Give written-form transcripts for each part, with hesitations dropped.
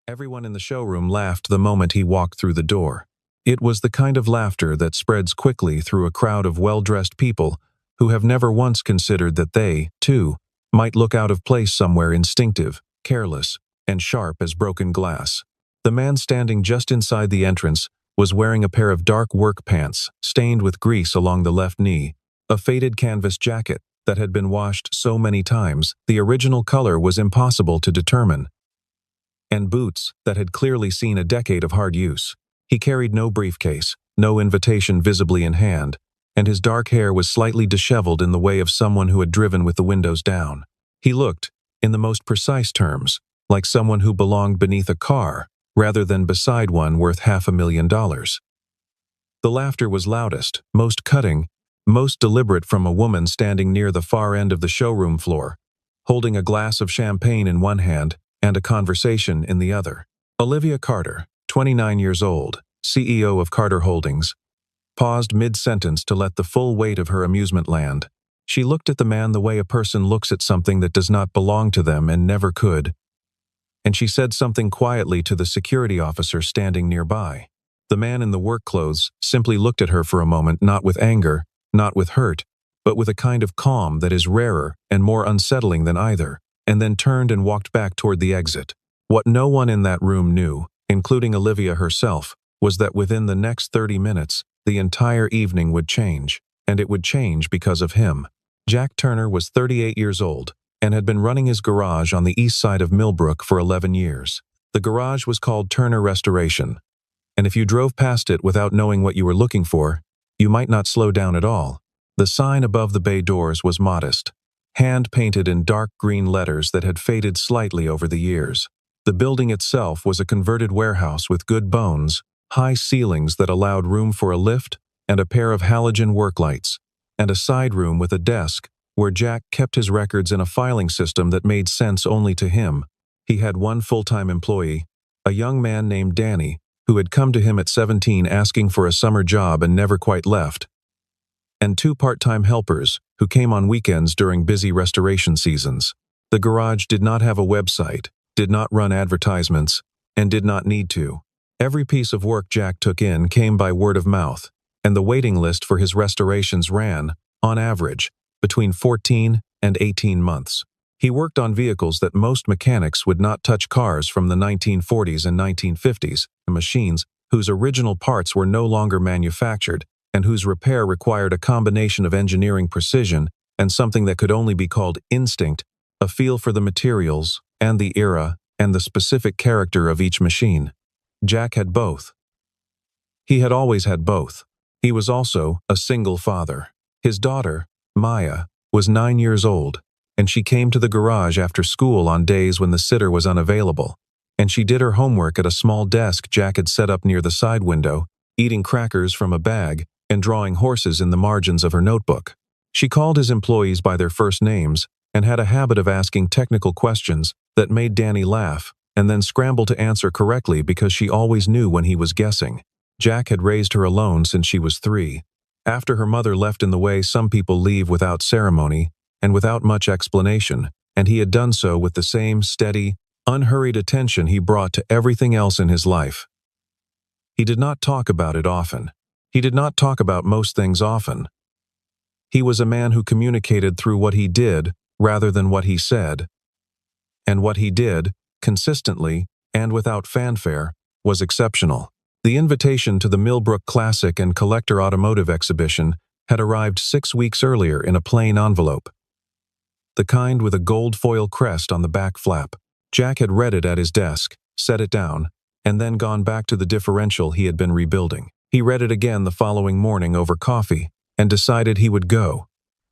Everyone in the showroom laughed the moment he walked through the door. It was the kind of laughter that spreads quickly through a crowd of well-dressed people who have never once considered that they, too, might look out of place somewhere instinctive, careless, and sharp as broken glass. The man standing just inside the entrance was wearing a pair of dark work pants, stained with grease along the left knee, a faded canvas jacket that had been washed so many times the original color was impossible to determine, and boots that had clearly seen a decade of hard use. He carried no briefcase, no invitation visibly in hand, and his dark hair was slightly disheveled in the way of someone who had driven with the windows down. He looked, in the most precise terms, like someone who belonged beneath a car, rather than beside one worth $500,000. The laughter was loudest, most cutting, most deliberate from a woman standing near the far end of the showroom floor, holding a glass of champagne in one hand and a conversation in the other. Olivia Carter, 29 years old, CEO of Carter Holdings, paused mid-sentence to let the full weight of her amusement land. She looked at the man the way a person looks at something that does not belong to them and never could, and she said something quietly to the security officer standing nearby. The man in the work clothes simply looked at her for a moment, not with anger, not with hurt, but with a kind of calm that is rarer and more unsettling than either, and then turned and walked back toward the exit. What no one in that room knew, including Olivia herself, was that within the next 30 minutes, the entire evening would change, and it would change because of him. Jack Turner was 38 years old and had been running his garage on the east side of Millbrook for 11 years. The garage was called Turner Restoration, and if you drove past it without knowing what you were looking for, you might not slow down at all. The sign above the bay doors was modest, hand-painted in dark green letters that had faded slightly over the years. The building itself was a converted warehouse with good bones, high ceilings that allowed room for a lift and a pair of halogen work lights, and a side room with a desk where Jack kept his records in a filing system that made sense only to him. He had one full-time employee, a young man named Danny, who had come to him at 17 asking for a summer job and never quite left, and two part-time helpers who came on weekends during busy restoration seasons. The garage did not have a website, did not run advertisements, and did not need to. Every piece of work Jack took in came by word of mouth, and the waiting list for his restorations ran, on average, between 14 and 18 months. He worked on vehicles that most mechanics would not touch, cars from the 1940s and 1950s, machines whose original parts were no longer manufactured and whose repair required a combination of engineering precision and something that could only be called instinct, a feel for the materials and the era and the specific character of each machine. Jack had both. He had always had both. He was also a single father. His daughter, Maya, was 9 years old, and she came to the garage after school on days when the sitter was unavailable, and she did her homework at a small desk Jack had set up near the side window, eating crackers from a bag and drawing horses in the margins of her notebook. She called his employees by their first names and had a habit of asking technical questions that made Danny laugh and then scramble to answer correctly because she always knew when he was guessing. Jack had raised her alone since she was 3. After her mother left in the way some people leave without ceremony and without much explanation, and he had done so with the same steady, unhurried attention he brought to everything else in his life. He did not talk about it often. He did not talk about most things often. He was a man who communicated through what he did rather than what he said. And what he did, consistently and without fanfare, was exceptional. The invitation to the Millbrook Classic and Collector Automotive Exhibition had arrived 6 weeks earlier in a plain envelope, the kind with a gold foil crest on the back flap. Jack had read it at his desk, set it down, and then gone back to the differential he had been rebuilding. He read it again the following morning over coffee and decided he would go,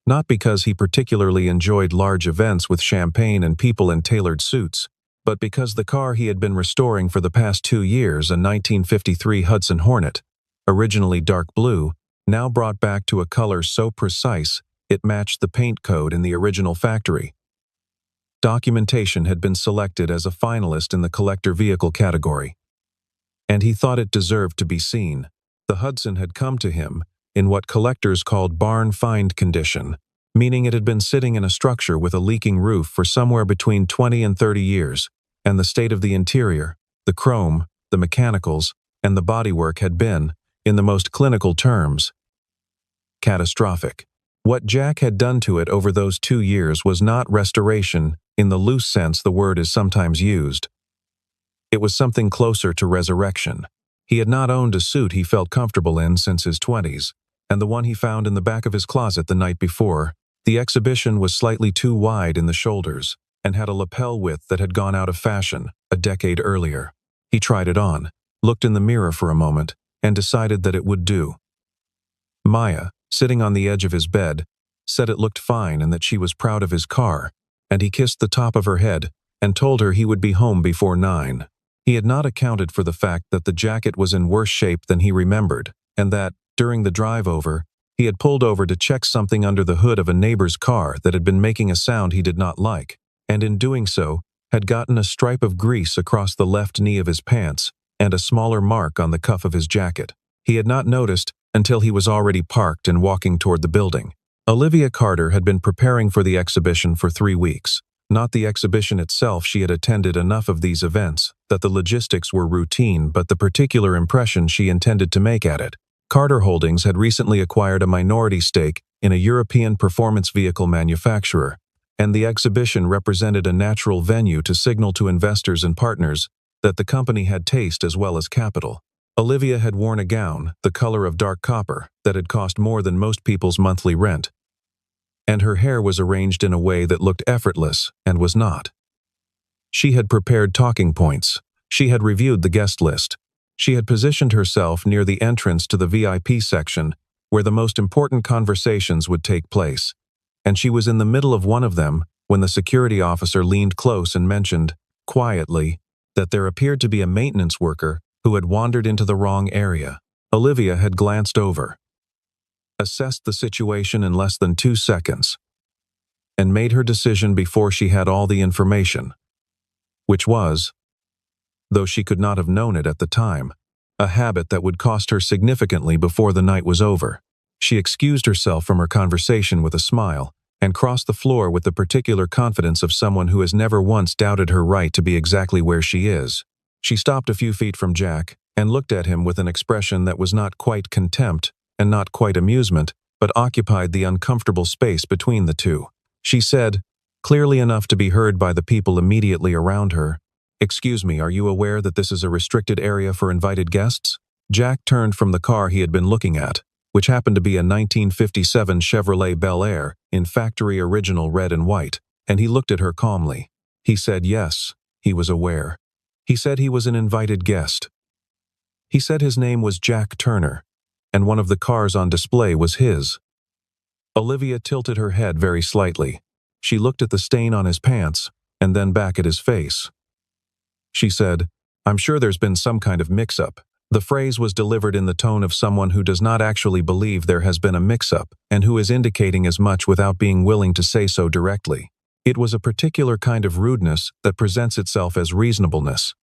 not because he particularly enjoyed large events with champagne and people in tailored suits, but because the car he had been restoring for the past 2 years, a 1953 Hudson Hornet, originally dark blue, now brought back to a color so precise it matched the paint code in the original factory. Documentation had been selected as a finalist in the collector vehicle category, and he thought it deserved to be seen. The Hudson had come to him in what collectors called barn find condition, meaning it had been sitting in a structure with a leaking roof for somewhere between 20 and 30 years, and the state of the interior, The chrome, the mechanicals, and the bodywork had been, in the most clinical terms, catastrophic. What Jack had done to it over those 2 years was not restoration in the loose sense the word is sometimes used. It was something closer to resurrection. He had not owned a suit he felt comfortable in since his 20s, and the one he found in the back of his closet the night before, the exhibition was slightly too wide in the shoulders and had a lapel width that had gone out of fashion a decade earlier. He tried it on, looked in the mirror for a moment, and decided that it would do. Maya, sitting on the edge of his bed, said it looked fine and that she was proud of his car, and he kissed the top of her head and told her he would be home before 9. He had not accounted for the fact that the jacket was in worse shape than he remembered, and that, during the drive over, he had pulled over to check something under the hood of a neighbor's car that had been making a sound he did not like, and in doing so, had gotten a stripe of grease across the left knee of his pants and a smaller mark on the cuff of his jacket. He had not noticed until he was already parked and walking toward the building. Olivia Carter had been preparing for the exhibition for 3 weeks. Not the exhibition itself, she had attended enough of these events that the logistics were routine, but the particular impression she intended to make at it. Carter Holdings had recently acquired a minority stake in a European performance vehicle manufacturer, and the exhibition represented a natural venue to signal to investors and partners that the company had taste as well as capital. Olivia had worn a gown, the color of dark copper, that had cost more than most people's monthly rent, and her hair was arranged in a way that looked effortless and was not. She had prepared talking points. She had reviewed the guest list. She had positioned herself near the entrance to the VIP section, where the most important conversations would take place, and she was in the middle of one of them when the security officer leaned close and mentioned, quietly, that there appeared to be a maintenance worker who had wandered into the wrong area. Olivia had glanced over, assessed the situation in less than 2 seconds, and made her decision before she had all the information, which was, though she could not have known it at the time, a habit that would cost her significantly before the night was over. She excused herself from her conversation with a smile and crossed the floor with the particular confidence of someone who has never once doubted her right to be exactly where she is. She stopped a few feet from Jack and looked at him with an expression that was not quite contempt and not quite amusement, but occupied the uncomfortable space between the two. She said, clearly enough to be heard by the people immediately around her, "Excuse me, are you aware that this is a restricted area for invited guests?" Jack turned from the car he had been looking at, which happened to be a 1957 Chevrolet Bel Air in factory original red and white, and he looked at her calmly. He said yes, he was aware. He said he was an invited guest. He said his name was Jack Turner, and one of the cars on display was his. Olivia tilted her head very slightly. She looked at the stain on his pants, and then back at his face. She said, "I'm sure there's been some kind of mix-up." The phrase was delivered in the tone of someone who does not actually believe there has been a mix-up, and who is indicating as much without being willing to say so directly. It was a particular kind of rudeness that presents itself as reasonableness.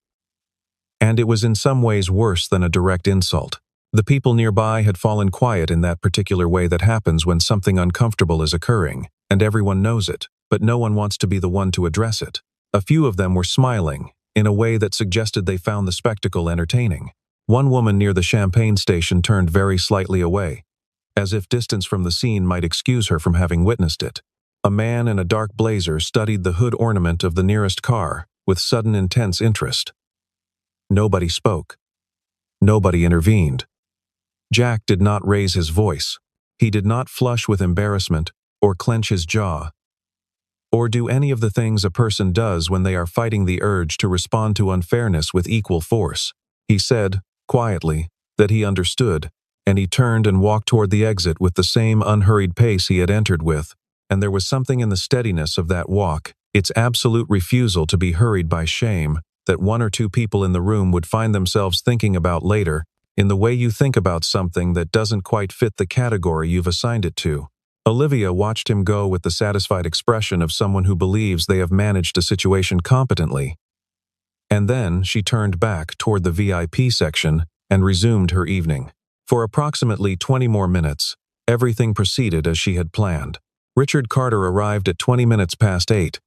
And it was in some ways worse than a direct insult. The people nearby had fallen quiet in that particular way that happens when something uncomfortable is occurring, and everyone knows it, but no one wants to be the one to address it. A few of them were smiling, in a way that suggested they found the spectacle entertaining. One woman near the champagne station turned very slightly away, as if distance from the scene might excuse her from having witnessed it. A man in a dark blazer studied the hood ornament of the nearest car with sudden intense interest. Nobody spoke. Nobody intervened. Jack did not raise his voice. He did not flush with embarrassment or clench his jaw, or do any of the things a person does when they are fighting the urge to respond to unfairness with equal force. He said, quietly, that he understood, and he turned and walked toward the exit with the same unhurried pace he had entered with, and there was something in the steadiness of that walk, its absolute refusal to be hurried by shame, that 1 or 2 people in the room would find themselves thinking about later, in the way you think about something that doesn't quite fit the category you've assigned it to. Olivia watched him go with the satisfied expression of someone who believes they have managed a situation competently. And then she turned back toward the VIP section and resumed her evening. For approximately 20 more minutes, everything proceeded as she had planned. Richard Carter arrived at 20 minutes past 8.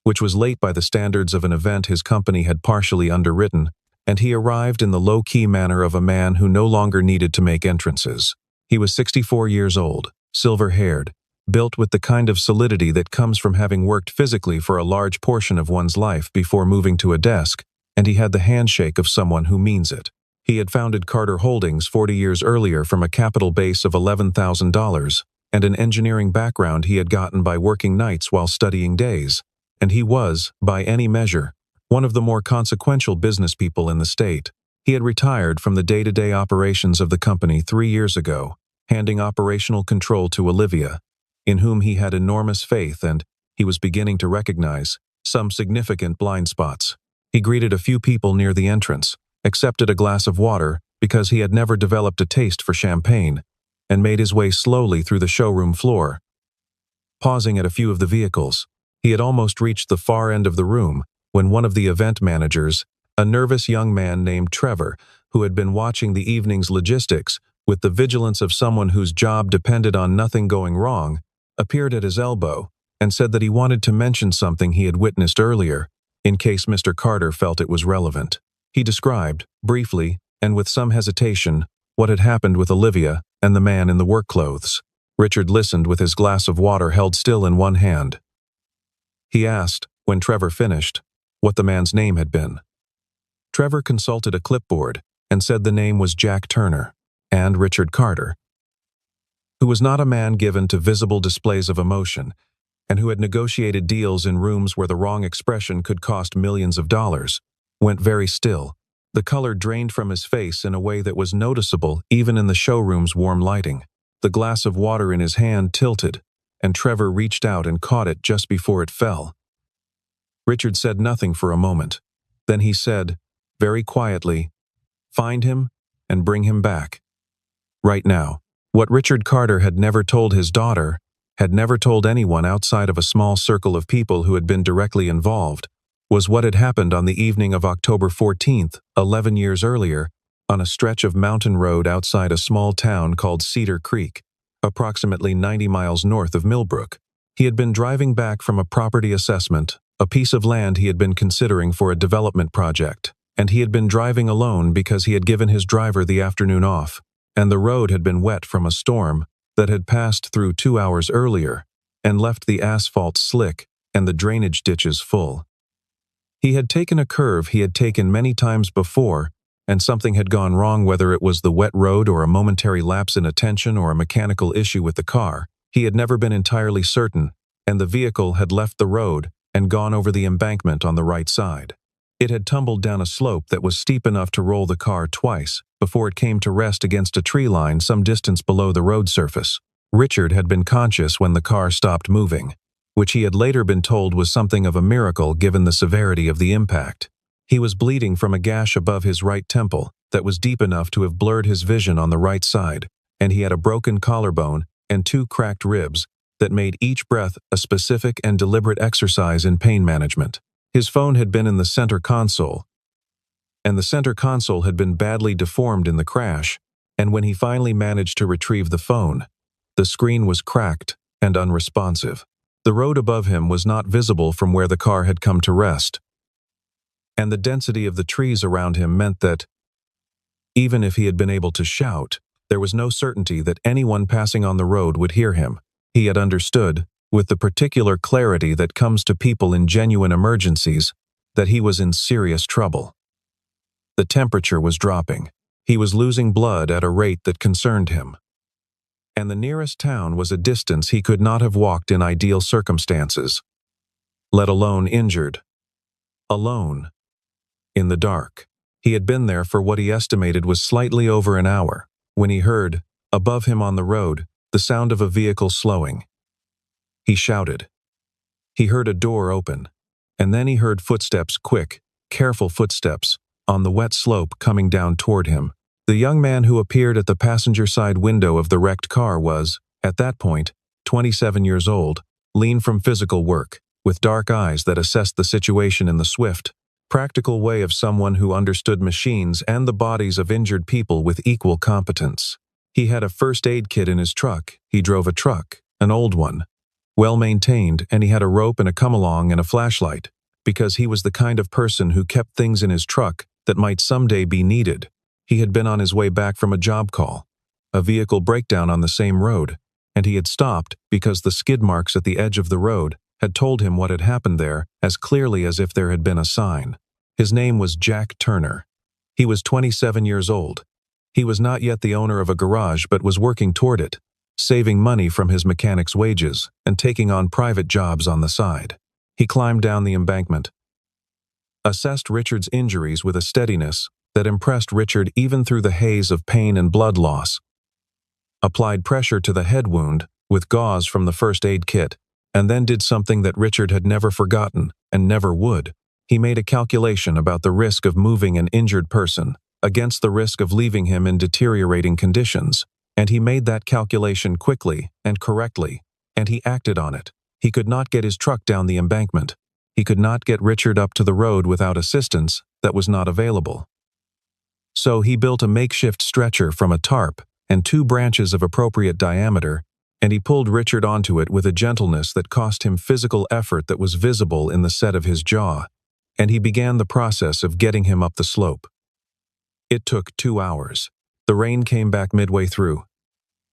which was late by the standards of an event his company had partially underwritten, and he arrived in the low-key manner of a man who no longer needed to make entrances. He was 64 years old, silver-haired, built with the kind of solidity that comes from having worked physically for a large portion of one's life before moving to a desk, and he had the handshake of someone who means it. He had founded Carter Holdings 40 years earlier from a capital base of $11,000 and an engineering background he had gotten by working nights while studying days, and he was, by any measure, one of the more consequential business people in the state. He had retired from the day-to-day operations of the company 3 years ago, handing operational control to Olivia, in whom he had enormous faith, and he was beginning to recognize some significant blind spots. He greeted a few people near the entrance, accepted a glass of water because he had never developed a taste for champagne, and made his way slowly through the showroom floor. Pausing at a few of the vehicles, he had almost reached the far end of the room when one of the event managers, a nervous young man named Trevor, who had been watching the evening's logistics with the vigilance of someone whose job depended on nothing going wrong, appeared at his elbow and said that he wanted to mention something he had witnessed earlier, in case Mr. Carter felt it was relevant. He described, briefly, and with some hesitation, what had happened with Olivia and the man in the work clothes. Richard listened with his glass of water held still in one hand. He asked, when Trevor finished, what the man's name had been. Trevor consulted a clipboard and said the name was Jack Turner, and Richard Carter, who was not a man given to visible displays of emotion, and who had negotiated deals in rooms where the wrong expression could cost millions of dollars, went very still. The color drained from his face in a way that was noticeable even in the showroom's warm lighting. The glass of water in his hand tilted, and Trevor reached out and caught it just before it fell. Richard said nothing for a moment. Then he said, very quietly, "Find him and bring him back. Right now." What Richard Carter had never told his daughter, had never told anyone outside of a small circle of people who had been directly involved, was what had happened on the evening of October 14th, 11 years earlier, on a stretch of mountain road outside a small town called Cedar Creek, approximately 90 miles north of Millbrook. He had been driving back from a property assessment, a piece of land he had been considering for a development project, and he had been driving alone because he had given his driver the afternoon off, and the road had been wet from a storm that had passed through 2 hours earlier and left the asphalt slick and the drainage ditches full. He had taken a curve he had taken many times before, and something had gone wrong, whether it was the wet road or a momentary lapse in attention or a mechanical issue with the car. He had never been entirely certain, and the vehicle had left the road and gone over the embankment on the right side. It had tumbled down a slope that was steep enough to roll the car twice before it came to rest against a tree line some distance below the road surface. Richard had been conscious when the car stopped moving, which he had later been told was something of a miracle given the severity of the impact. He was bleeding from a gash above his right temple that was deep enough to have blurred his vision on the right side, and he had a broken collarbone and 2 cracked ribs that made each breath a specific and deliberate exercise in pain management. His phone had been in the center console, and the center console had been badly deformed in the crash, and when he finally managed to retrieve the phone, the screen was cracked and unresponsive. The road above him was not visible from where the car had come to rest, and the density of the trees around him meant that, even if he had been able to shout, there was no certainty that anyone passing on the road would hear him. He had understood, with the particular clarity that comes to people in genuine emergencies, that he was in serious trouble. The temperature was dropping. He was losing blood at a rate that concerned him. And the nearest town was a distance he could not have walked in ideal circumstances, let alone injured. Alone. In the dark. He had been there for what he estimated was slightly over an hour, when he heard, above him on the road, the sound of a vehicle slowing. He shouted. He heard a door open, and then he heard footsteps, quick, careful footsteps, on the wet slope coming down toward him. The young man who appeared at the passenger side window of the wrecked car was, at that point, 27 years old, lean from physical work, with dark eyes that assessed the situation in the swift, practical way of someone who understood machines and the bodies of injured people with equal competence. He had a first aid kit in his truck. He drove a truck, an old one, well-maintained, and he had a rope and a come-along and a flashlight, because he was the kind of person who kept things in his truck that might someday be needed. He had been on his way back from a job call, a vehicle breakdown on the same road, and he had stopped because the skid marks at the edge of the road had told him what had happened there as clearly as if there had been a sign. His name was Jack Turner. He was 27 years old. He was not yet the owner of a garage but was working toward it, saving money from his mechanic's wages and taking on private jobs on the side. He climbed down the embankment, assessed Richard's injuries with a steadiness that impressed Richard even through the haze of pain and blood loss, applied pressure to the head wound with gauze from the first aid kit, and then did something that Richard had never forgotten and never would. He made a calculation about the risk of moving an injured person against the risk of leaving him in deteriorating conditions, and he made that calculation quickly and correctly, and he acted on it. He could not get his truck down the embankment. He could not get Richard up to the road without assistance that was not available. So he built a makeshift stretcher from a tarp and 2 branches of appropriate diameter, and he pulled Richard onto it with a gentleness that cost him physical effort that was visible in the set of his jaw, and he began the process of getting him up the slope. It took 2 hours. The rain came back midway through.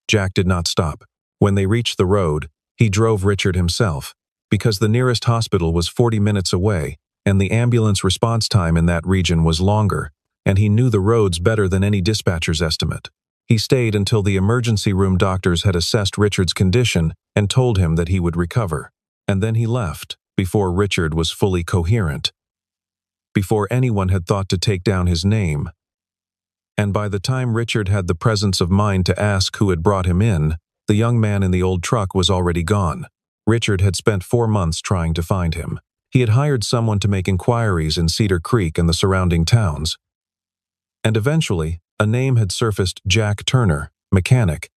Jack did not stop. When they reached the road, he drove Richard himself, because the nearest hospital was 40 minutes away, and the ambulance response time in that region was longer, and he knew the roads better than any dispatcher's estimate. He stayed until the emergency room doctors had assessed Richard's condition and told him that he would recover, and then he left before Richard was fully coherent, before anyone had thought to take down his name. And by the time Richard had the presence of mind to ask who had brought him in, the young man in the old truck was already gone. Richard had spent 4 months trying to find him. He had hired someone to make inquiries in Cedar Creek and the surrounding towns. And eventually, a name had surfaced: Jack Turner, mechanic.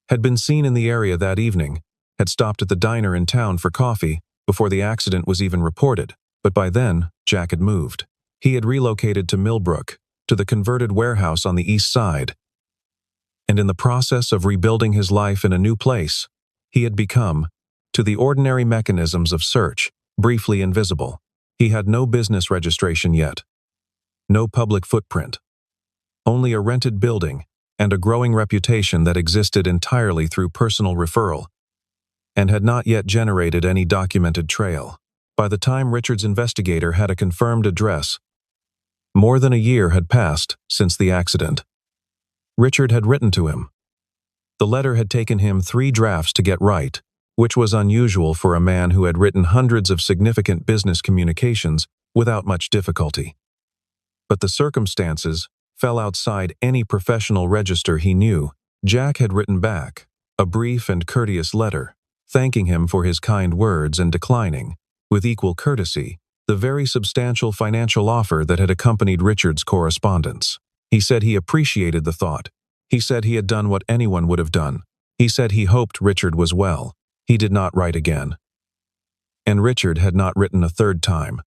Had been seen in the area that evening, had stopped at the diner in town for coffee before the accident was even reported, but by then, Jack had moved. He had relocated to Millbrook, to the converted warehouse on the east side, and in the process of rebuilding his life in a new place, he had become, to the ordinary mechanisms of search, briefly invisible. He had no business registration yet, no public footprint, only a rented building and a growing reputation that existed entirely through personal referral, and had not yet generated any documented trail. By the time Richard's investigator had a confirmed address, more than a year had passed since the accident. Richard had written to him. The letter had taken him 3 drafts to get right, which was unusual for a man who had written hundreds of significant business communications without much difficulty. But the circumstances fell outside any professional register he knew. Jack had written back a brief and courteous letter, thanking him for his kind words and declining, with equal courtesy, the very substantial financial offer that had accompanied Richard's correspondence. He said he appreciated the thought. He said he had done what anyone would have done. He said he hoped Richard was well. He did not write again. And Richard had not written a 3rd time,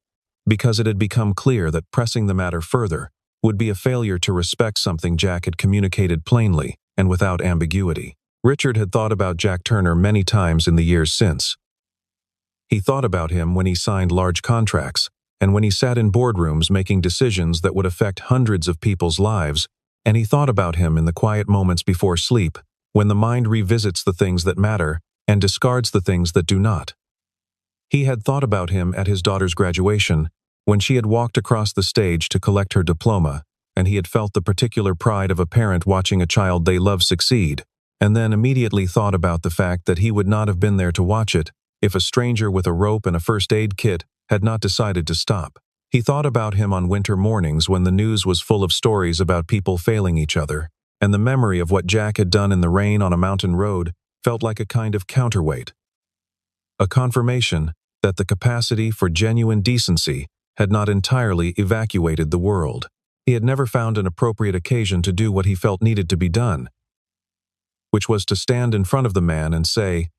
because it had become clear that pressing the matter further would be a failure to respect something Jack had communicated plainly and without ambiguity. Richard had thought about Jack Turner many times in the years since. He thought about him when he signed large contracts, and when he sat in boardrooms making decisions that would affect hundreds of people's lives, and he thought about him in the quiet moments before sleep, when the mind revisits the things that matter and discards the things that do not. He had thought about him at his daughter's graduation, when she had walked across the stage to collect her diploma, and he had felt the particular pride of a parent watching a child they love succeed, and then immediately thought about the fact that he would not have been there to watch it if a stranger with a rope and a first aid kit had not decided to stop. He thought about him on winter mornings when the news was full of stories about people failing each other, and the memory of what Jack had done in the rain on a mountain road felt like a kind of counterweight, a confirmation that the capacity for genuine decency had not entirely evacuated the world. He had never found an appropriate occasion to do what he felt needed to be done, which was to stand in front of the man and say,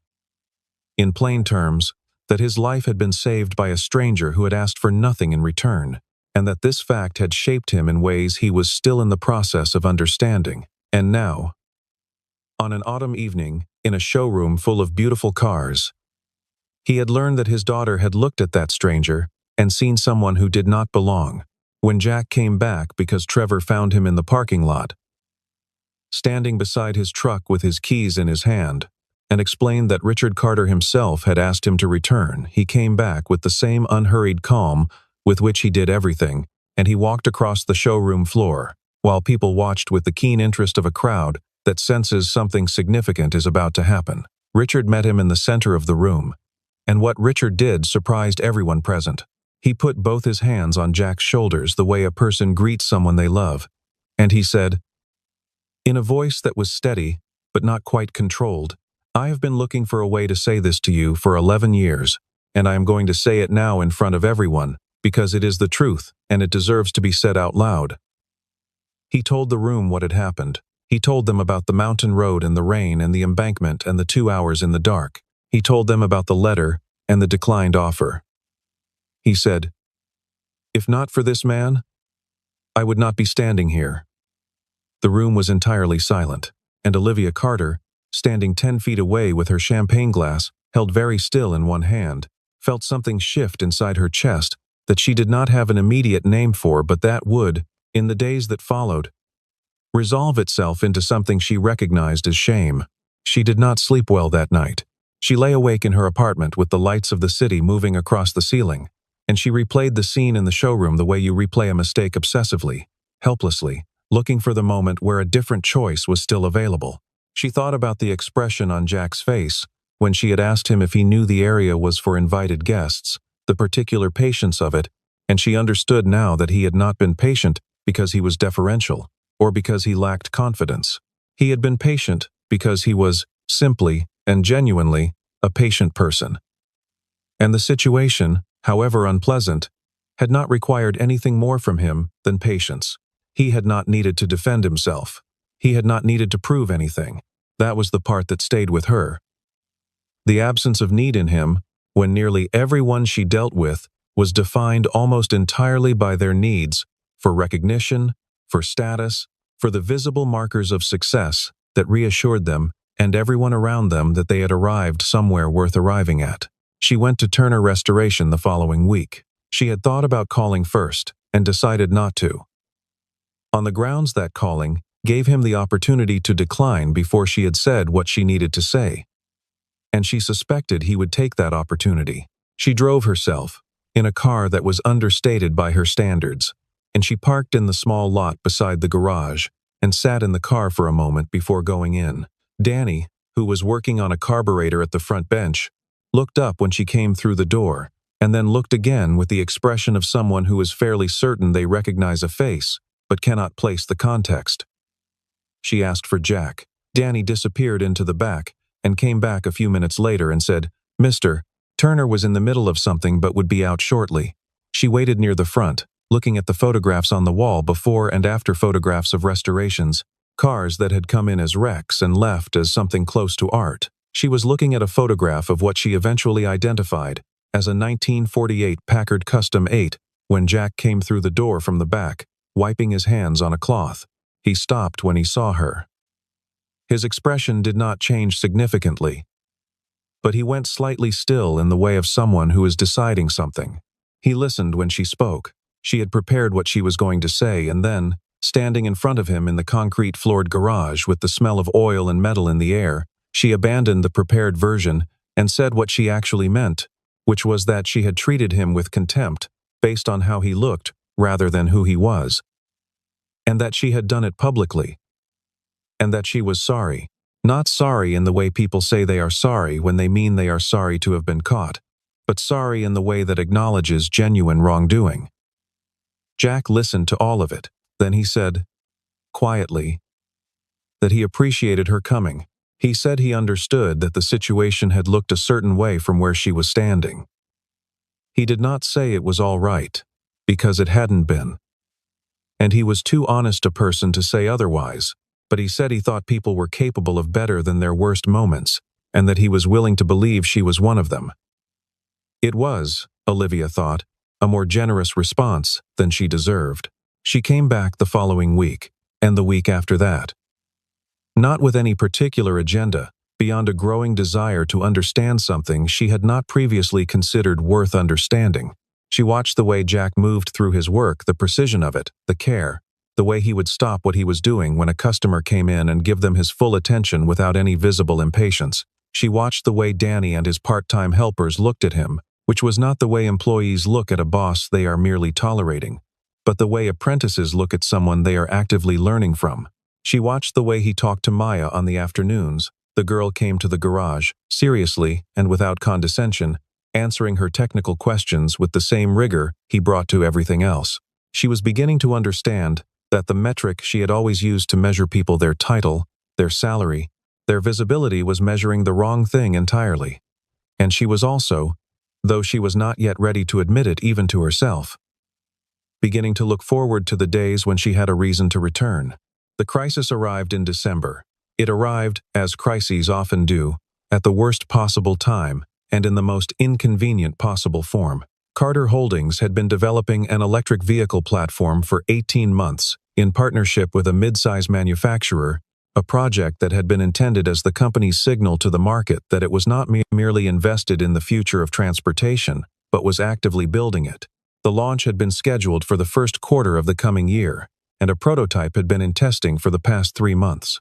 in plain terms, that his life had been saved by a stranger who had asked for nothing in return, and that this fact had shaped him in ways he was still in the process of understanding. And now, on an autumn evening, in a showroom full of beautiful cars, He had learned that his daughter had looked at that stranger and seen someone who did not belong. When Jack came back because Trevor found him in the parking lot, standing beside his truck with his keys in his hand, and explained that Richard Carter himself had asked him to return, he came back with the same unhurried calm with which he did everything, and he walked across the showroom floor, while people watched with the keen interest of a crowd that senses something significant is about to happen. Richard met him in the center of the room, and what Richard did surprised everyone present. He put both his hands on Jack's shoulders the way a person greets someone they love, and he said, in a voice that was steady but not quite controlled, "I have been looking for a way to say this to you for 11 years, and I am going to say it now in front of everyone, because it is the truth, and it deserves to be said out loud." He told the room what had happened. He told them about the mountain road and the rain and the embankment and the 2 hours in the dark. He told them about the letter and the declined offer. He said, "If not for this man, I would not be standing here." The room was entirely silent, and Olivia Carter, standing 10 feet away with her champagne glass held very still in one hand, felt something shift inside her chest that she did not have an immediate name for, but that would, in the days that followed, resolve itself into something she recognized as shame. She did not sleep well that night. She lay awake in her apartment with the lights of the city moving across the ceiling, and she replayed the scene in the showroom the way you replay a mistake obsessively, helplessly, looking for the moment where a different choice was still available. She thought about the expression on Jack's face when she had asked him if he knew the area was for invited guests, the particular patience of it, and she understood now that he had not been patient because he was deferential, or because he lacked confidence. He had been patient because he was, simply and genuinely, a patient person. And the situation, however unpleasant, had not required anything more from him than patience. He had not needed to defend himself. He had not needed to prove anything. That was the part that stayed with her. The absence of need in him, when nearly everyone she dealt with was defined almost entirely by their needs for recognition, for status, for the visible markers of success that reassured them and everyone around them that they had arrived somewhere worth arriving at. She went to Turner Restoration the following week. She had thought about calling first and decided not to, on the grounds that calling gave him the opportunity to decline before she had said what she needed to say. And she suspected he would take that opportunity. She drove herself, in a car that was understated by her standards, and she parked in the small lot beside the garage and sat in the car for a moment before going in. Danny, who was working on a carburetor at the front bench, looked up when she came through the door, and then looked again with the expression of someone who is fairly certain they recognize a face, but cannot place the context. She asked for Jack. Danny disappeared into the back and came back a few minutes later and said, "Mr. Turner was in the middle of something but would be out shortly." She waited near the front, looking at the photographs on the wall before and after photographs of restorations, cars that had come in as wrecks and left as something close to art. She was looking at a photograph of what she eventually identified as a 1948 Packard Custom 8 when Jack came through the door from the back, wiping his hands on a cloth. He stopped when he saw her. His expression did not change significantly, but he went slightly still in the way of someone who is deciding something. He listened when she spoke. She had prepared what she was going to say, and then, standing in front of him in the concrete-floored garage with the smell of oil and metal in the air, she abandoned the prepared version and said what she actually meant, which was that she had treated him with contempt based on how he looked rather than who he was, and that she had done it publicly, and that she was sorry. Not sorry in the way people say they are sorry when they mean they are sorry to have been caught, but sorry in the way that acknowledges genuine wrongdoing. Jack listened to all of it. Then he said, quietly, that he appreciated her coming. He said he understood that the situation had looked a certain way from where she was standing. He did not say it was all right, because it hadn't been. And he was too honest a person to say otherwise, but he said he thought people were capable of better than their worst moments, and that he was willing to believe she was one of them. It was, Olivia thought, a more generous response than she deserved. She came back the following week, and the week after that. Not with any particular agenda, beyond a growing desire to understand something she had not previously considered worth understanding. She watched the way Jack moved through his work, the precision of it, the care, the way he would stop what he was doing when a customer came in and give them his full attention without any visible impatience. She watched the way Danny and his part-time helpers looked at him, which was not the way employees look at a boss they are merely tolerating, but the way apprentices look at someone they are actively learning from. She watched the way he talked to Maya on the afternoons. The girl came to the garage, seriously and without condescension, answering her technical questions with the same rigor he brought to everything else. She was beginning to understand that the metric she had always used to measure people, their title, their salary, their visibility, was measuring the wrong thing entirely. And she was also, though she was not yet ready to admit it even to herself, beginning to look forward to the days when she had a reason to return. The crisis arrived in December. It arrived, as crises often do, at the worst possible time and in the most inconvenient possible form. Carter Holdings had been developing an electric vehicle platform for 18 months in partnership with a mid-size manufacturer, a project that had been intended as the company's signal to the market that it was not merely invested in the future of transportation, but was actively building it. The launch had been scheduled for the first quarter of the coming year, and a prototype had been in testing for the past 3 months.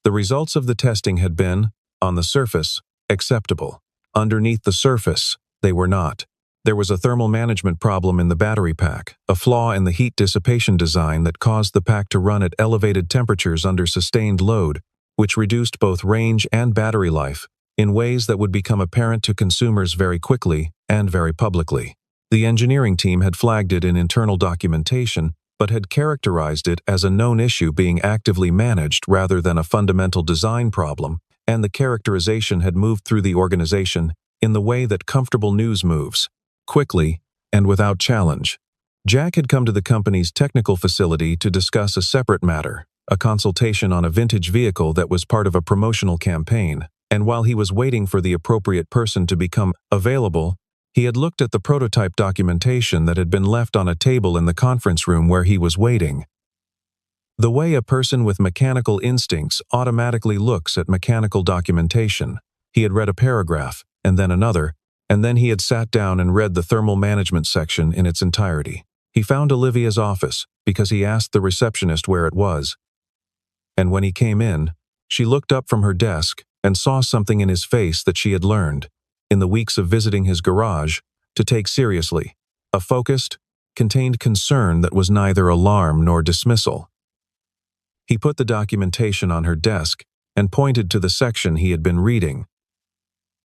The results of the testing had been, on the surface, acceptable. Underneath the surface, they were not. There was a thermal management problem in the battery pack, a flaw in the heat dissipation design that caused the pack to run at elevated temperatures under sustained load, which reduced both range and battery life in ways that would become apparent to consumers very quickly and very publicly. The engineering team had flagged it in internal documentation, but had characterized it as a known issue being actively managed rather than a fundamental design problem, and the characterization had moved through the organization in the way that comfortable news moves, quickly and without challenge. Jack had come to the company's technical facility to discuss a separate matter, a consultation on a vintage vehicle that was part of a promotional campaign, and while he was waiting for the appropriate person to become available, he had looked at the prototype documentation that had been left on a table in the conference room where he was waiting. The way a person with mechanical instincts automatically looks at mechanical documentation. He had read a paragraph, and then another, and then he had sat down and read the thermal management section in its entirety. He found Olivia's office because he asked the receptionist where it was. And when he came in, she looked up from her desk and saw something in his face that she had learned, in the weeks of visiting his garage, to take seriously: a focused, contained concern that was neither alarm nor dismissal. He put the documentation on her desk and pointed to the section he had been reading.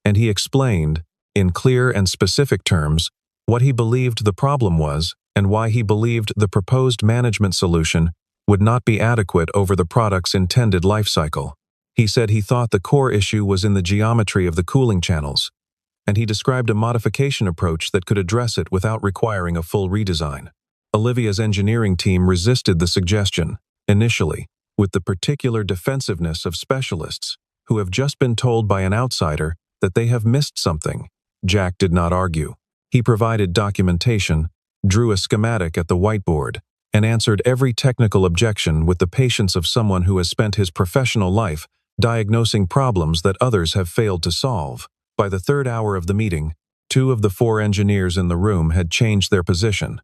And he explained, in clear and specific terms, what he believed the problem was and why he believed the proposed management solution would not be adequate over the product's intended life cycle. He said he thought the core issue was in the geometry of the cooling channels, and he described a modification approach that could address it without requiring a full redesign. Olivia's engineering team resisted the suggestion, initially, with the particular defensiveness of specialists who have just been told by an outsider that they have missed something. Jack did not argue. He provided documentation, drew a schematic at the whiteboard, and answered every technical objection with the patience of someone who has spent his professional life diagnosing problems that others have failed to solve. By the third hour of the meeting, 2 of the 4 engineers in the room had changed their position.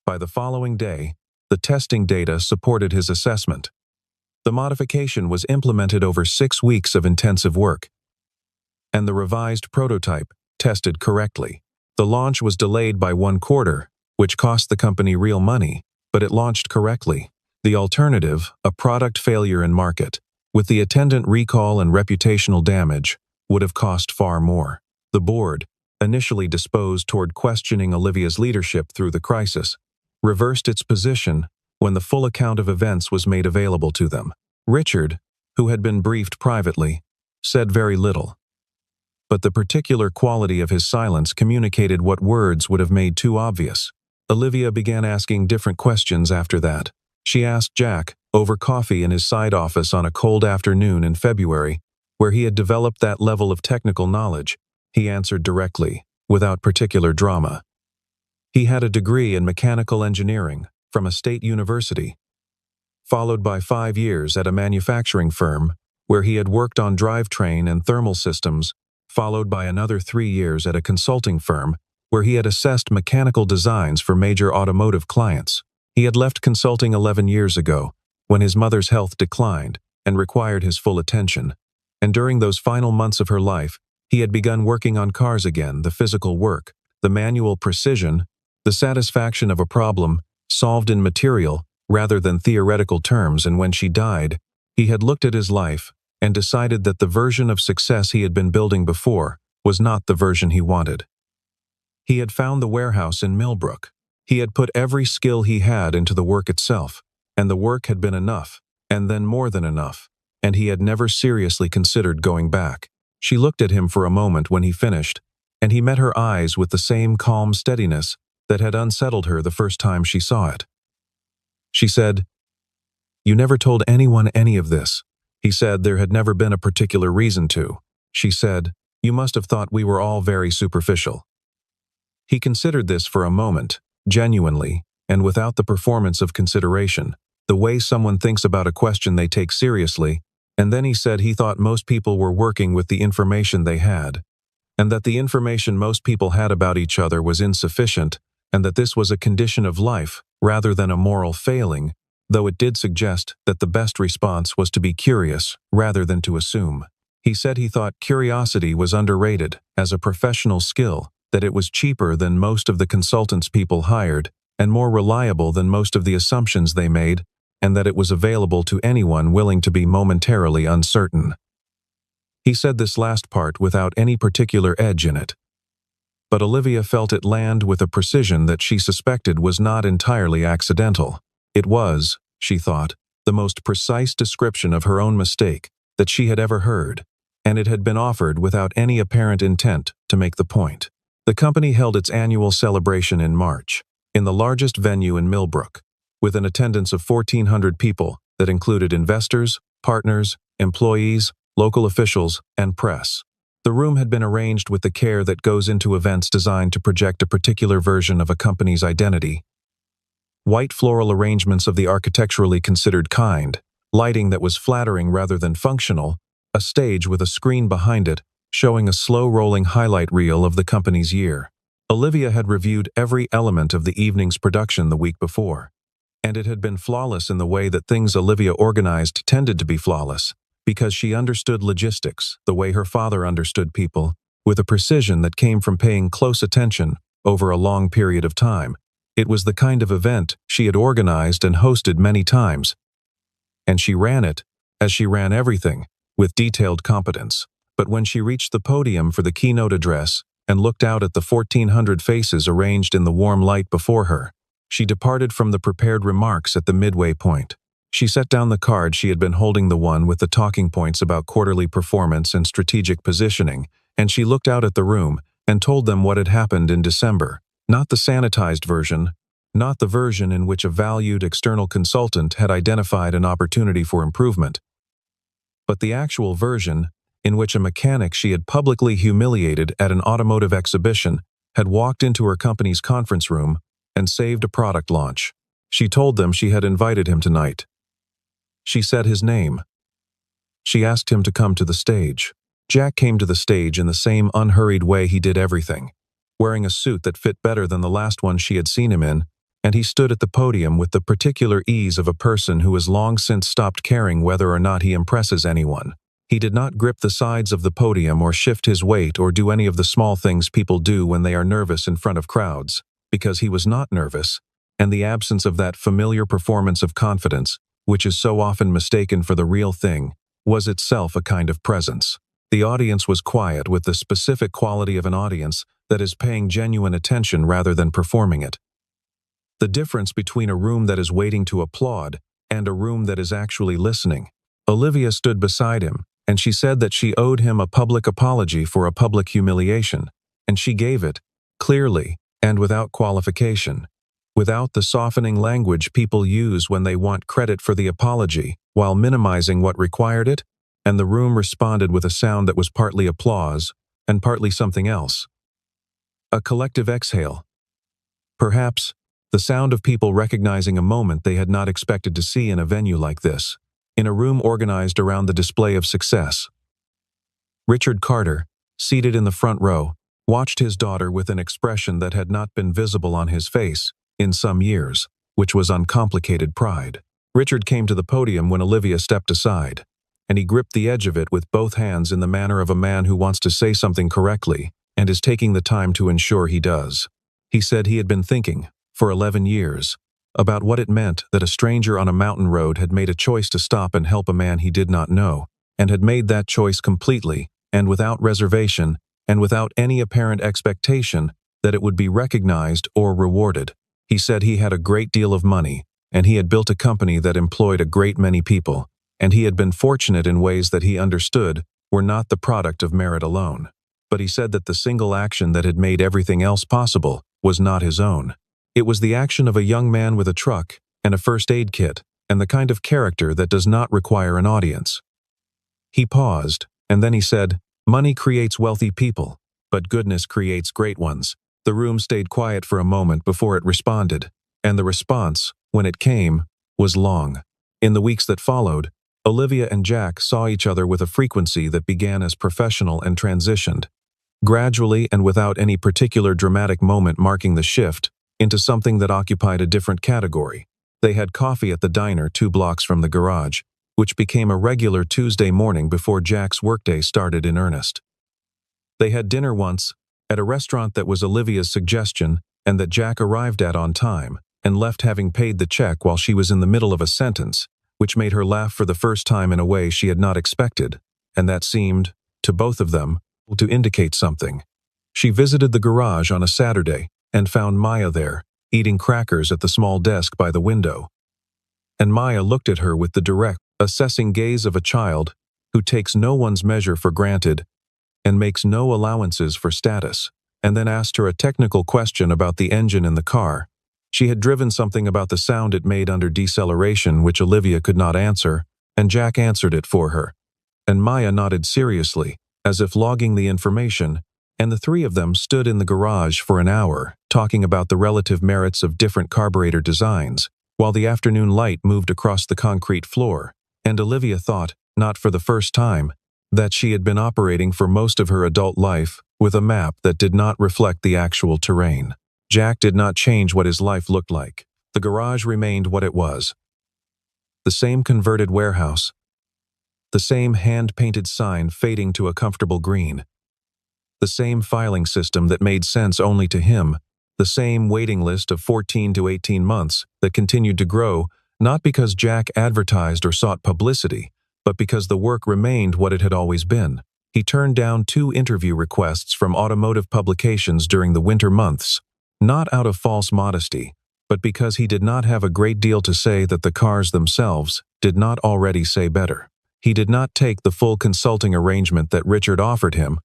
By the following day, the testing data supported his assessment. The modification was implemented over 6 weeks of intensive work, and the revised prototype tested correctly. The launch was delayed by 1 quarter, which cost the company real money, but it launched correctly. The alternative, a product failure in market, with the attendant recall and reputational damage, would have cost far more. The board, initially disposed toward questioning Olivia's leadership through the crisis, reversed its position when the full account of events was made available to them. Richard, who had been briefed privately, said very little. But the particular quality of his silence communicated what words would have made too obvious. Olivia began asking different questions after that. She asked Jack, over coffee in his side office on a cold afternoon in February, where he had developed that level of technical knowledge. He answered directly, without particular drama. He had a degree in mechanical engineering from a state university, followed by 5 years at a manufacturing firm where he had worked on drivetrain and thermal systems, followed by another 3 years at a consulting firm where he had assessed mechanical designs for major automotive clients. He had left consulting 11 years ago, when his mother's health declined and required his full attention. And during those final months of her life, he had begun working on cars again, the physical work, the manual precision, the satisfaction of a problem solved in material rather than theoretical terms. And when she died, he had looked at his life and decided that the version of success he had been building before was not the version he wanted. He had found the warehouse in Millbrook. He had put every skill he had into the work itself, and the work had been enough, and then more than enough, and he had never seriously considered going back. She looked at him for a moment when he finished, and he met her eyes with the same calm steadiness that had unsettled her the first time she saw it. She said, "You never told anyone any of this." He said there had never been a particular reason to. She said, "You must have thought we were all very superficial." He considered this for a moment, genuinely, and without the performance of consideration, the way someone thinks about a question they take seriously, and then he said he thought most people were working with the information they had, and that the information most people had about each other was insufficient, and that this was a condition of life rather than a moral failing, though it did suggest that the best response was to be curious rather than to assume. He said he thought curiosity was underrated as a professional skill, that it was cheaper than most of the consultants people hired, and more reliable than most of the assumptions they made, and that it was available to anyone willing to be momentarily uncertain. He said this last part without any particular edge in it. But Olivia felt it land with a precision that she suspected was not entirely accidental. It was, she thought, the most precise description of her own mistake that she had ever heard, and it had been offered without any apparent intent to make the point. The company held its annual celebration in March, in the largest venue in Millbrook, with an attendance of 1,400 people that included investors, partners, employees, local officials, and press. The room had been arranged with the care that goes into events designed to project a particular version of a company's identity. White floral arrangements of the architecturally considered kind, lighting that was flattering rather than functional, a stage with a screen behind it, showing a slow-rolling highlight reel of the company's year. Olivia had reviewed every element of the evening's production the week before, and it had been flawless in the way that things Olivia organized tended to be flawless, because she understood logistics the way her father understood people, with a precision that came from paying close attention over a long period of time. It was the kind of event she had organized and hosted many times, and she ran it, as she ran everything, with detailed competence. But when she reached the podium for the keynote address and looked out at the 1,400 faces arranged in the warm light before her, she departed from the prepared remarks at the midway point. She set down the card she had been holding, the one with the talking points about quarterly performance and strategic positioning, and she looked out at the room and told them what had happened in December. Not the sanitized version, not the version in which a valued external consultant had identified an opportunity for improvement, but the actual version in which a mechanic she had publicly humiliated at an automotive exhibition had walked into her company's conference room and saved a product launch. She told them she had invited him tonight. She said his name. She asked him to come to the stage. Jack came to the stage in the same unhurried way he did everything, wearing a suit that fit better than the last one she had seen him in, and he stood at the podium with the particular ease of a person who has long since stopped caring whether or not he impresses anyone. He did not grip the sides of the podium or shift his weight or do any of the small things people do when they are nervous in front of crowds, because he was not nervous, and the absence of that familiar performance of confidence, which is so often mistaken for the real thing, was itself a kind of presence. The audience was quiet, with the specific quality of an audience that is paying genuine attention rather than performing it. The difference between a room that is waiting to applaud and a room that is actually listening. Olivia stood beside him, and she said that she owed him a public apology for a public humiliation, and she gave it, clearly and without qualification, without the softening language people use when they want credit for the apology, while minimizing what required it, and the room responded with a sound that was partly applause and partly something else. A collective exhale. Perhaps the sound of people recognizing a moment they had not expected to see in a venue like this. in a room organized around the display of success. Richard Carter, seated in the front row, watched his daughter with an expression that had not been visible on his face in some years, which was uncomplicated pride. Richard came to the podium when Olivia stepped aside, and he gripped the edge of it with both hands in the manner of a man who wants to say something correctly and is taking the time to ensure he does. He said he had been thinking, for 11 years, about what it meant that a stranger on a mountain road had made a choice to stop and help a man he did not know, and had made that choice completely and without reservation and without any apparent expectation that it would be recognized or rewarded. He said he had a great deal of money, and he had built a company that employed a great many people, and he had been fortunate in ways that he understood were not the product of merit alone. But he said that the single action that had made everything else possible was not his own. It was the action of a young man with a truck and a first aid kit, and the kind of character that does not require an audience. He paused, and then he said, "Money creates wealthy people, but goodness creates great ones." The room stayed quiet for a moment before it responded, and the response, when it came, was long. In the weeks that followed, Olivia and Jack saw each other with a frequency that began as professional and transitioned, gradually and without any particular dramatic moment marking the shift, into something that occupied a different category. They had coffee at the diner 2 blocks from the garage, which became a regular Tuesday morning before Jack's workday started in earnest. They had dinner once, at a restaurant that was Olivia's suggestion and that Jack arrived at on time, and left having paid the check while she was in the middle of a sentence, which made her laugh for the first time in a way she had not expected, and that seemed, to both of them, to indicate something. She visited the garage on a Saturday and found Maya there, eating crackers at the small desk by the window. And Maya looked at her with the direct, assessing gaze of a child who takes no one's measure for granted and makes no allowances for status, and then asked her a technical question about the engine in the car. She had driven something about the sound it made under deceleration which Olivia could not answer, and Jack answered it for her. And Maya nodded seriously, as if logging the information, and the three of them stood in the garage for an hour, talking about the relative merits of different carburetor designs, while the afternoon light moved across the concrete floor, and Olivia thought, not for the first time, that she had been operating for most of her adult life with a map that did not reflect the actual terrain. Jack did not change what his life looked like. The garage remained what it was. The same converted warehouse. The same hand-painted sign fading to a comfortable green. The same filing system that made sense only to him. The same waiting list of 14 to 18 months that continued to grow, not because Jack advertised or sought publicity, but because the work remained what it had always been. He turned down 2 interview requests from automotive publications during the winter months, not out of false modesty, but because he did not have a great deal to say that the cars themselves did not already say better. He did not take the full consulting arrangement that Richard offered him.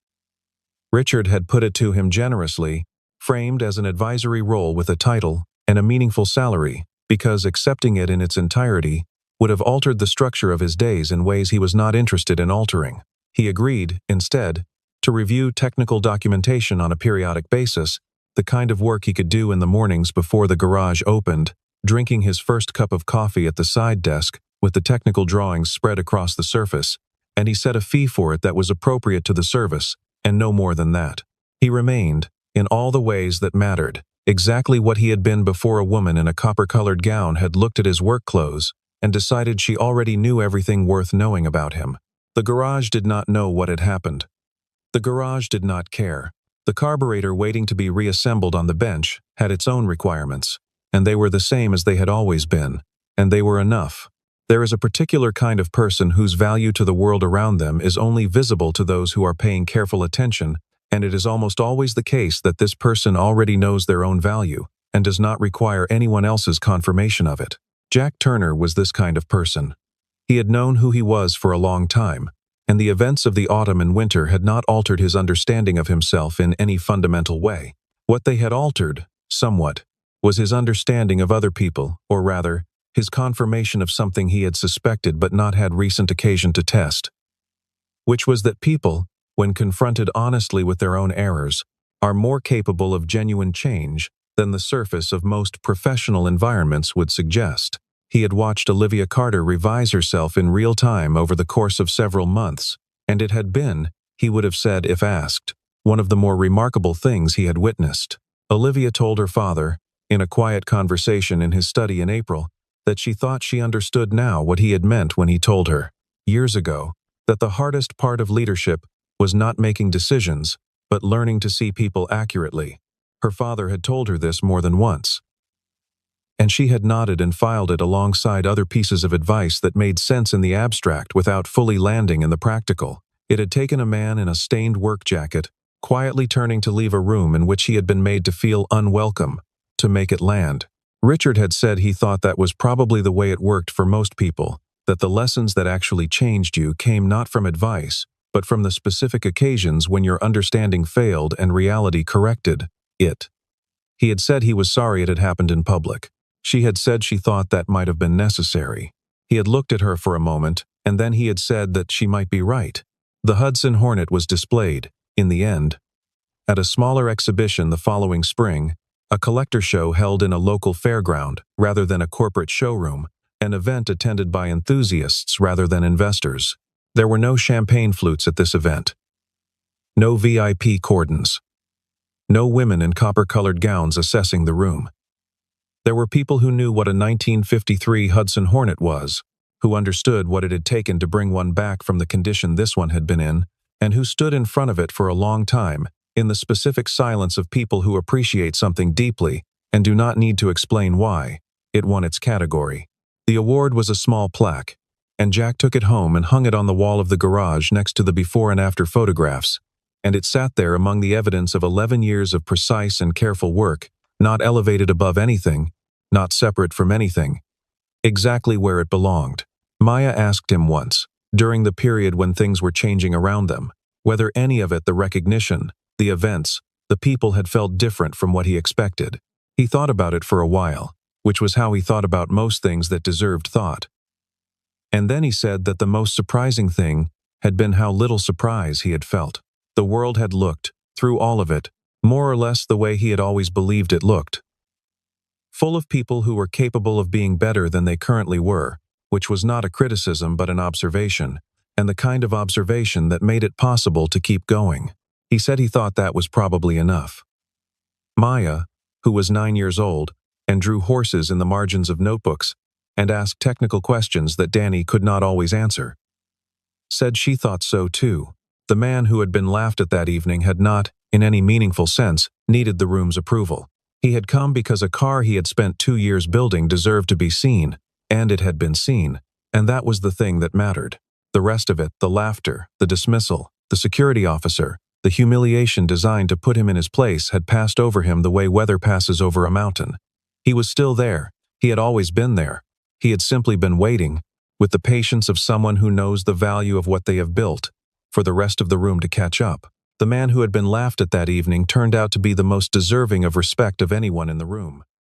Richard had put it to him generously, framed as an advisory role with a title and a meaningful salary, because accepting it in its entirety would have altered the structure of his days in ways he was not interested in altering. He agreed, instead, to review technical documentation on a periodic basis, the kind of work he could do in the mornings before the garage opened, drinking his first cup of coffee at the side desk with the technical drawings spread across the surface, and he set a fee for it that was appropriate to the service, and no more than that. He remained, in all the ways that mattered, exactly what he had been before a woman in a copper-colored gown had looked at his work clothes and decided she already knew everything worth knowing about him. The garage did not know what had happened. The garage did not care. The carburetor waiting to be reassembled on the bench had its own requirements, and they were the same as they had always been, and they were enough. There is a particular kind of person whose value to the world around them is only visible to those who are paying careful attention, and it is almost always the case that this person already knows their own value and does not require anyone else's confirmation of it. Jack Turner was this kind of person. He had known who he was for a long time, and the events of the autumn and winter had not altered his understanding of himself in any fundamental way. What they had altered, somewhat, was his understanding of other people, or rather, his confirmation of something he had suspected but not had recent occasion to test, which was that people, when confronted honestly with their own errors, are more capable of genuine change than the surface of most professional environments would suggest. He had watched Olivia Carter revise herself in real time over the course of several months, and it had been, he would have said if asked, one of the more remarkable things he had witnessed. Olivia told her father, in a quiet conversation in his study in April, that she thought she understood now what he had meant when he told her, years ago, that the hardest part of leadership was not making decisions, but learning to see people accurately. Her father had told her this more than once, and she had nodded and filed it alongside other pieces of advice that made sense in the abstract without fully landing in the practical. It had taken a man in a stained work jacket, quietly turning to leave a room in which he had been made to feel unwelcome, to make it land. Richard had said he thought that was probably the way it worked for most people, that the lessons that actually changed you came not from advice, but from the specific occasions when your understanding failed and reality corrected it. He had said he was sorry it had happened in public. She had said she thought that might have been necessary. He had looked at her for a moment, and then he had said that she might be right. The Hudson Hornet was displayed, in the end, at a smaller exhibition the following spring, a collector show held in a local fairground rather than a corporate showroom, an event attended by enthusiasts rather than investors. There were no champagne flutes at this event, no VIP cordons, no women in copper-colored gowns assessing the room. There were people who knew what a 1953 Hudson Hornet was, who understood what it had taken to bring one back from the condition this one had been in, and who stood in front of it for a long time, in the specific silence of people who appreciate something deeply and do not need to explain why. It won its category. The award was a small plaque, and Jack took it home and hung it on the wall of the garage next to the before and after photographs, and it sat there among the evidence of 11 years of precise and careful work, not elevated above anything, not separate from anything, exactly where it belonged. Maya asked him once, during the period when things were changing around them, whether any of it, the recognition, the events, the people, had felt different from what he expected. He thought about it for a while, which was how he thought about most things that deserved thought. And then he said that the most surprising thing had been how little surprise he had felt. The world had looked, through all of it, more or less the way he had always believed it looked. Full of people who were capable of being better than they currently were, which was not a criticism but an observation, and the kind of observation that made it possible to keep going. He said he thought that was probably enough. Maya, who was 9 years old, and drew horses in the margins of notebooks, and asked technical questions that Danny could not always answer, said she thought so too. The man who had been laughed at that evening had not, in any meaningful sense, needed the room's approval. He had come because a car he had spent 2 years building deserved to be seen, and it had been seen, and that was the thing that mattered. The rest of it, the laughter, the dismissal, the security officer, the humiliation designed to put him in his place, had passed over him the way weather passes over a mountain. He was still there. He had always been there. He had simply been waiting, with the patience of someone who knows the value of what they have built, for the rest of the room to catch up. The man who had been laughed at that evening turned out to be the most deserving of respect of anyone in the room.